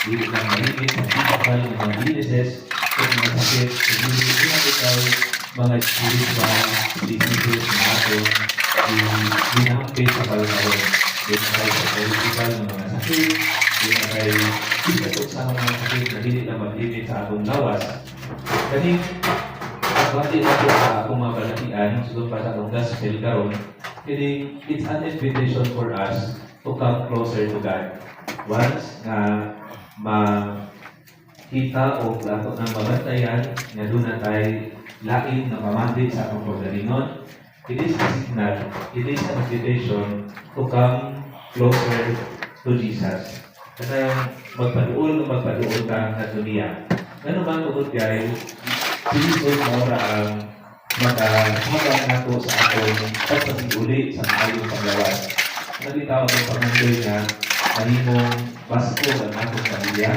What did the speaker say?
Hindi lang maligid sa physical ng mga illnesses o mga sakit, hindi ikaw mga spiritual diseases na ato ginahambit sa kalkaron. Hindi na kayo sa political ng mga sakit, hindi na kayo isagot sa mga sakit na hindi na mag-limit sa atong lawas. Kaning pagpati na po sa akong mga balatian, sunod pa sa atong gospel karon, it's an invitation for us to come closer to God. Once na makita o lato ng mabantayan na doon na tayo lain na pamandit sa atong pagdalingon, it is a signal, it is an invitation to come closer to Jesus. Kasi magpaduol ka sa dunia. Ano man tungkol kayo, sinisod mo ang makahabang nato sa atong pagpasiguli sa maayong paglawas. Nagitawag ang pagmandoy na mahimong basko ang atong pamilya,